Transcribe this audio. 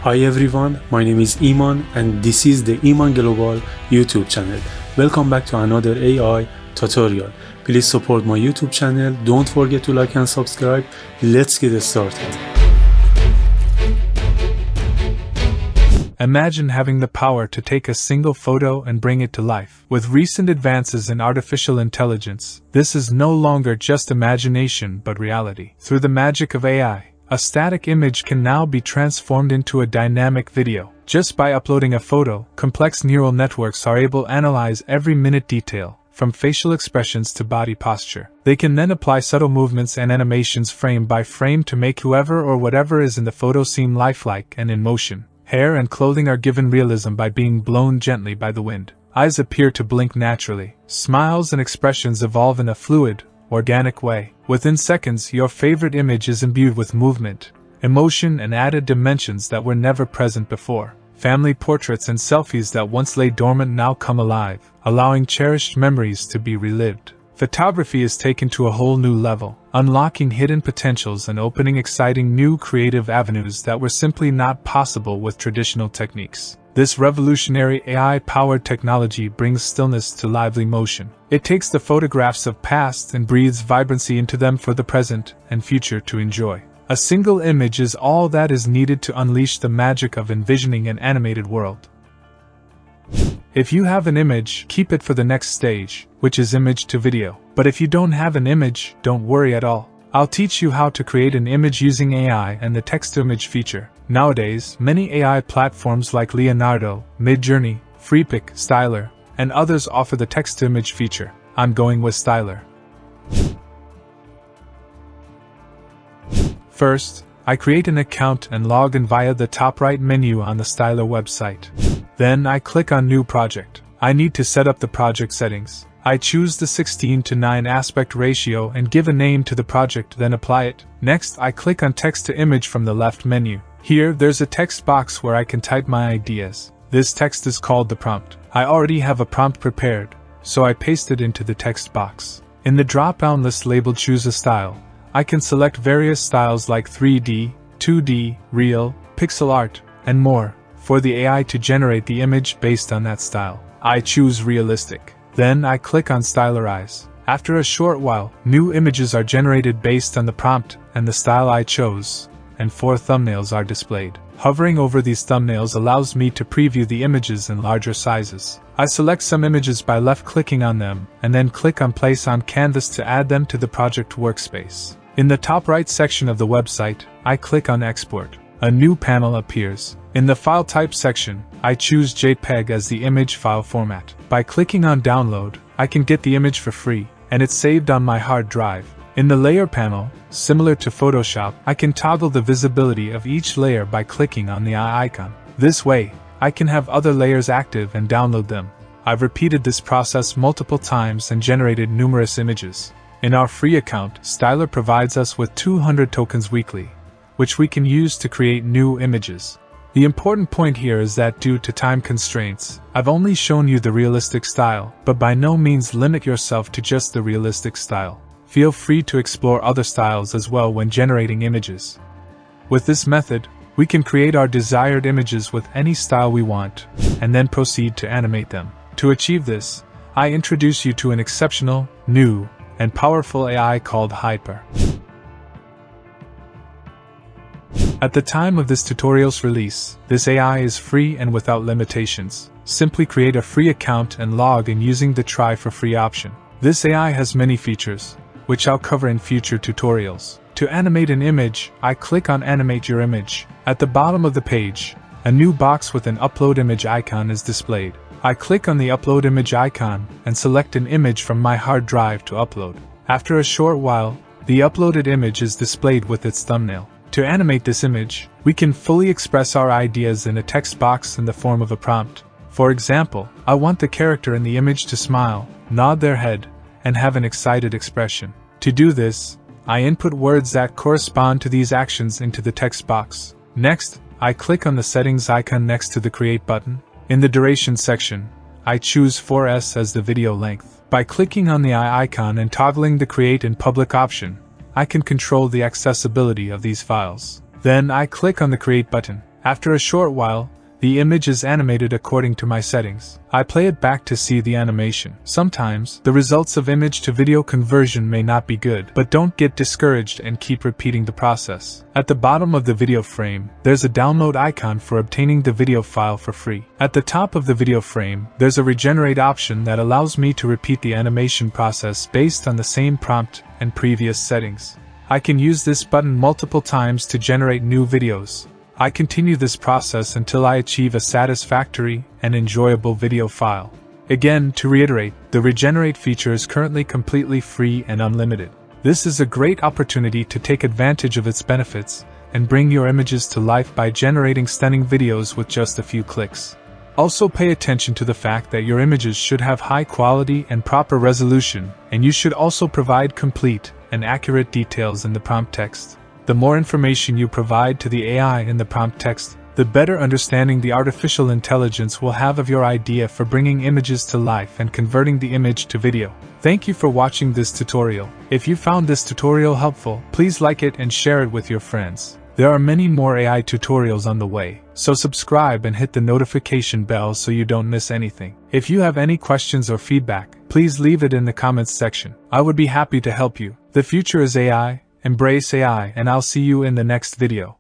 Hi everyone, my name is Iman and this is the Iman Global YouTube channel. Welcome back to another AI tutorial. Please support my YouTube channel, don't forget to like and subscribe. Let's get started. Imagine having the power to take a single photo and bring it to life. With recent advances in artificial intelligence, this is no longer just imagination but reality. Through the magic of AI, a static image can now be transformed into a dynamic video. Just by uploading a photo, complex neural networks are able to analyze every minute detail, from facial expressions to body posture. They can then apply subtle movements and animations frame by frame to make whoever or whatever is in the photo seem lifelike and in motion. Hair and clothing are given realism by being blown gently by the wind. Eyes appear to blink naturally. Smiles and expressions evolve in a fluid, organic way. Within seconds, your favorite image is imbued with movement, emotion, and added dimensions that were never present before. Family portraits and selfies that once lay dormant now come alive, allowing cherished memories to be relived. Photography is taken to a whole new level, unlocking hidden potentials and opening exciting new creative avenues that were simply not possible with traditional techniques. This revolutionary AI-powered technology brings stillness to lively motion. It takes the photographs of past and breathes vibrancy into them for the present and future to enjoy. A single image is all that is needed to unleash the magic of envisioning an animated world. If you have an image, keep it for the next stage, which is image to video. But if you don't have an image, don't worry at all. I'll teach you how to create an image using AI and the text-to-image feature. Nowadays, many AI platforms like Leonardo, Midjourney, Freepik, Stylar, and others offer the text-to-image feature. I'm going with Stylar. First, I create an account and log in via the top right menu on the Stylar website. Then I click on New Project. I need to set up the project settings. I choose the 16:9 aspect ratio and give a name to the project, then apply it. Next, I click on Text to Image from the left menu. Here, there's a text box where I can type my ideas. This text is called the prompt. I already have a prompt prepared, so I paste it into the text box. In the drop-down list labeled Choose a Style, I can select various styles like 3D, 2D, Real, Pixel Art, and more, for the AI to generate the image based on that style. I choose Realistic. Then I click on Stylarize. After a short while, new images are generated based on the prompt and the style I chose, and 4 thumbnails are displayed. Hovering over these thumbnails allows me to preview the images in larger sizes. I select some images by left-clicking on them, and then click on Place on Canvas to add them to the project workspace. In the top right section of the website, I click on Export. A new panel appears. In the File Type section, I choose JPEG as the image file format. By clicking on Download, I can get the image for free, and it's saved on my hard drive. In the Layer panel, similar to Photoshop, I can toggle the visibility of each layer by clicking on the eye icon. This way, I can have other layers active and download them. I've repeated this process multiple times and generated numerous images. In our free account, Stylar provides us with 200 tokens weekly, which we can use to create new images. The important point here is that due to time constraints, I've only shown you the realistic style, but by no means limit yourself to just the realistic style. Feel free to explore other styles as well when generating images. With this method, we can create our desired images with any style we want, and then proceed to animate them. To achieve this, I introduce you to an exceptional, new, and powerful AI called Haiper. At the time of this tutorial's release, this AI is free and without limitations. Simply create a free account and log in using the Try for Free option. This AI has many features, which I'll cover in future tutorials. To animate an image, I click on Animate Your Image. At the bottom of the page, a new box with an Upload Image icon is displayed. I click on the Upload Image icon and select an image from my hard drive to upload. After a short while, the uploaded image is displayed with its thumbnail. To animate this image, we can fully express our ideas in a text box in the form of a prompt. For example, I want the character in the image to smile, nod their head, and have an excited expression. To do this, I input words that correspond to these actions into the text box. Next, I click on the settings icon next to the Create button. In the Duration section, I choose 4S as the video length. By clicking on the eye icon and toggling the Create in Public option, I can control the accessibility of these files. Then I click on the Create button. After a short while, the image is animated according to my settings. I play it back to see the animation. Sometimes, the results of image to video conversion may not be good, but don't get discouraged and keep repeating the process. At the bottom of the video frame, there's a download icon for obtaining the video file for free. At the top of the video frame, there's a regenerate option that allows me to repeat the animation process based on the same prompt and previous settings. I can use this button multiple times to generate new videos. I continue this process until I achieve a satisfactory and enjoyable video file. Again, to reiterate, the Regenerate feature is currently completely free and unlimited. This is a great opportunity to take advantage of its benefits and bring your images to life by generating stunning videos with just a few clicks. Also pay attention to the fact that your images should have high quality and proper resolution, and you should also provide complete and accurate details in the prompt text. The more information you provide to the AI in the prompt text, the better understanding the artificial intelligence will have of your idea for bringing images to life and converting the image to video. Thank you for watching this tutorial. If you found this tutorial helpful, please like it and share it with your friends. There are many more AI tutorials on the way, so subscribe and hit the notification bell so you don't miss anything. If you have any questions or feedback, please leave it in the comments section. I would be happy to help you. The future is AI. Embrace AI, and I'll see you in the next video.